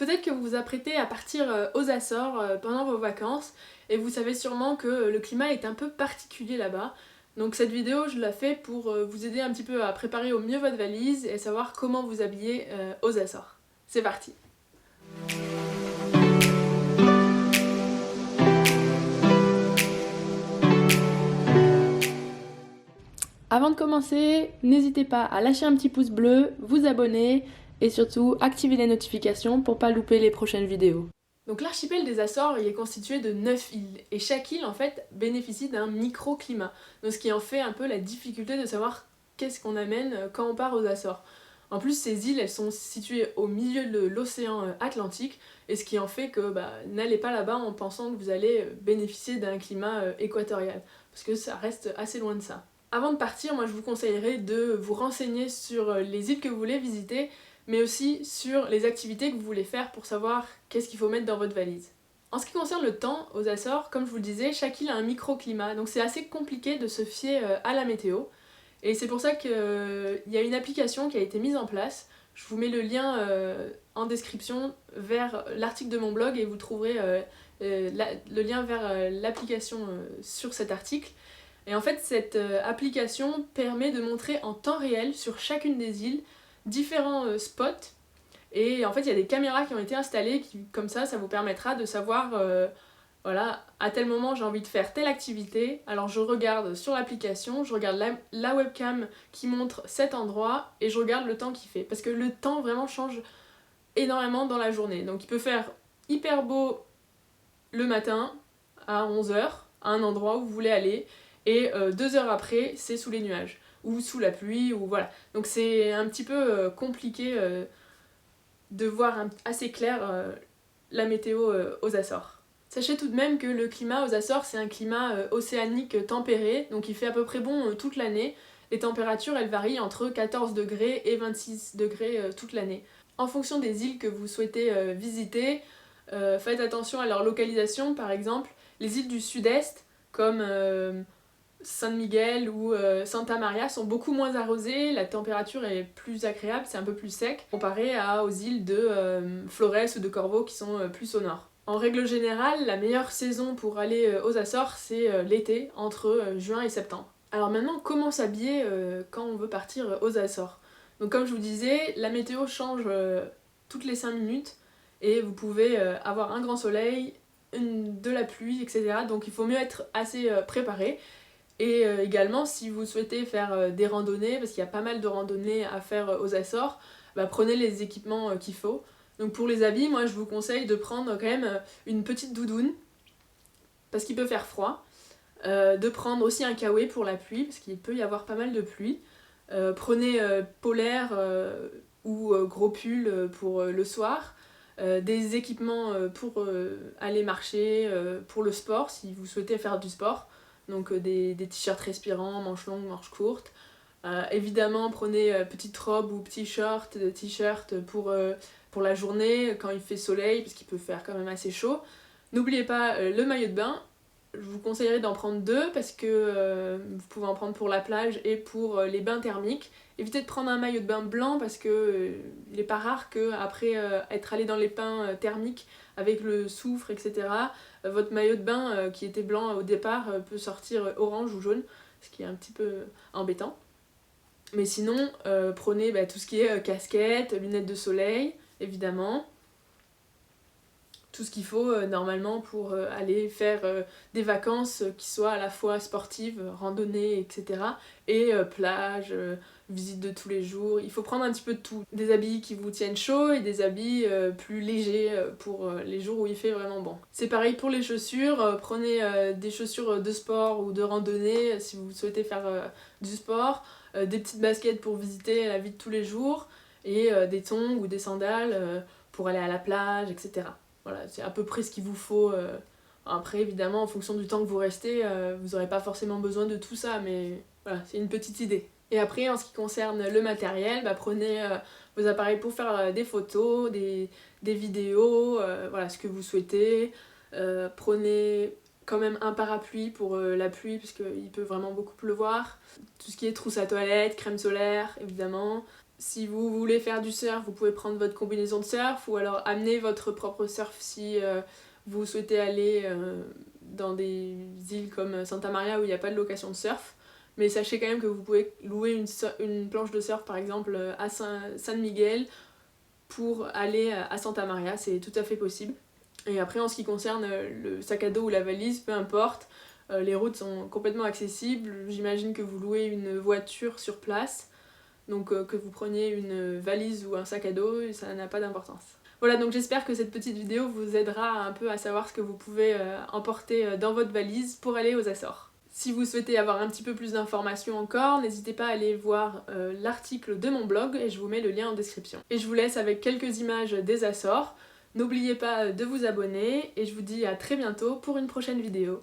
Peut-être que vous vous apprêtez à partir aux Açores pendant vos vacances et vous savez sûrement que le climat est un peu particulier là-bas. Donc cette vidéo, je la fais pour vous aider un petit peu à préparer au mieux votre valise et savoir comment vous habiller aux Açores. C'est parti! Avant de commencer, n'hésitez pas à lâcher un petit pouce bleu, vous abonner et surtout activer les notifications pour pas louper les prochaines vidéos. Donc l'archipel des Açores il est constitué de 9 îles et chaque île en fait bénéficie d'un microclimat. Donc ce qui en fait un peu la difficulté de savoir qu'est-ce qu'on amène quand on part aux Açores. En plus ces îles elles sont situées au milieu de l'océan Atlantique et ce qui en fait que n'allez pas là-bas en pensant que vous allez bénéficier d'un climat équatorial parce que ça reste assez loin de ça. Avant de partir, moi je vous conseillerais de vous renseigner sur les îles que vous voulez visiter, mais aussi sur les activités que vous voulez faire pour savoir qu'est-ce qu'il faut mettre dans votre valise. En ce qui concerne le temps aux Açores, comme je vous le disais, chaque île a un microclimat, donc c'est assez compliqué de se fier à la météo. Et c'est pour ça qu'il y a une application qui a été mise en place. Je vous mets le lien en description vers l'article de mon blog et vous trouverez le lien vers l'application sur cet article. Et en fait, cette application permet de montrer en temps réel sur chacune des îles différents spots. Et en fait, il y a des caméras qui ont été installées, comme ça vous permettra de savoir, voilà, à tel moment j'ai envie de faire telle activité. Alors je regarde sur l'application, je regarde la webcam qui montre cet endroit et je regarde le temps qu'il fait. Parce que le temps vraiment change énormément dans la journée. Donc il peut faire hyper beau le matin à 11h, à un endroit où vous voulez aller. Et 2 heures après, c'est sous les nuages, ou sous la pluie, ou voilà. Donc c'est un petit peu compliqué de voir assez clair la météo aux Açores. Sachez tout de même que le climat aux Açores, c'est un climat océanique tempéré, donc il fait à peu près bon toute l'année. Les températures, elles varient entre 14 degrés et 26 degrés toute l'année. En fonction des îles que vous souhaitez visiter, faites attention à leur localisation, par exemple. Les îles du sud-est, comme San Miguel ou Santa Maria sont beaucoup moins arrosées, la température est plus agréable, c'est un peu plus sec, comparé aux îles de Flores ou de Corvo qui sont plus au nord. En règle générale, la meilleure saison pour aller aux Açores, c'est l'été, entre juin et septembre. Alors maintenant, comment s'habiller quand on veut partir aux Açores? Donc comme je vous disais, la météo change toutes les 5 minutes, et vous pouvez avoir un grand soleil, de la pluie, etc. Donc il faut mieux être assez préparé. Et également, si vous souhaitez faire des randonnées, parce qu'il y a pas mal de randonnées à faire aux Açores, prenez les équipements qu'il faut. Donc pour les habits, moi je vous conseille de prendre quand même une petite doudoune, parce qu'il peut faire froid. De prendre aussi un kawaii pour la pluie, parce qu'il peut y avoir pas mal de pluie. Prenez polaire ou gros pull pour le soir. Des équipements pour aller marcher, pour le sport, si vous souhaitez faire du sport. Donc des t-shirts respirants, manches longues, manches courtes. Évidemment, prenez petite robe ou petit short, t-shirt pour la journée, quand il fait soleil, parce qu'il peut faire quand même assez chaud. N'oubliez pas le maillot de bain. Je vous conseillerais d'en prendre 2 parce que vous pouvez en prendre pour la plage et pour les bains thermiques. Évitez de prendre un maillot de bain blanc parce que il n'est pas rare qu'après être allé dans les bains thermiques avec le soufre, etc., votre maillot de bain qui était blanc au départ peut sortir orange ou jaune, ce qui est un petit peu embêtant. Mais sinon, prenez tout ce qui est casquette, lunettes de soleil, évidemment. Tout ce qu'il faut normalement pour aller faire des vacances qui soient à la fois sportives, randonnées, etc. Et plage, visite de tous les jours. Il faut prendre un petit peu de tout. Des habits qui vous tiennent chaud et des habits plus légers pour les jours où il fait vraiment bon. C'est pareil pour les chaussures. Prenez des chaussures de sport ou de randonnée si vous souhaitez faire du sport. Des petites baskets pour visiter la vie de tous les jours. Et des tongs ou des sandales pour aller à la plage, etc. Voilà, c'est à peu près ce qu'il vous faut. Après, évidemment, en fonction du temps que vous restez, vous n'aurez pas forcément besoin de tout ça, mais voilà, c'est une petite idée. Et après, en ce qui concerne le matériel, prenez vos appareils pour faire des photos, des vidéos, voilà, ce que vous souhaitez. Prenez quand même un parapluie pour la pluie, parce qu'il peut vraiment beaucoup pleuvoir. Tout ce qui est trousse à toilette, crème solaire, évidemment. Si vous voulez faire du surf, vous pouvez prendre votre combinaison de surf ou alors amener votre propre surf si vous souhaitez aller dans des îles comme Santa Maria où il n'y a pas de location de surf. Mais sachez quand même que vous pouvez louer une planche de surf par exemple à San Miguel pour aller à Santa Maria, c'est tout à fait possible. Et après en ce qui concerne le sac à dos ou la valise, peu importe, les routes sont complètement accessibles. J'imagine que vous louez une voiture sur place, donc que vous preniez une valise ou un sac à dos, ça n'a pas d'importance. Voilà, donc j'espère que cette petite vidéo vous aidera un peu à savoir ce que vous pouvez emporter dans votre valise pour aller aux Açores. Si vous souhaitez avoir un petit peu plus d'informations encore, n'hésitez pas à aller voir l'article de mon blog et je vous mets le lien en description. Et je vous laisse avec quelques images des Açores. N'oubliez pas de vous abonner et je vous dis à très bientôt pour une prochaine vidéo.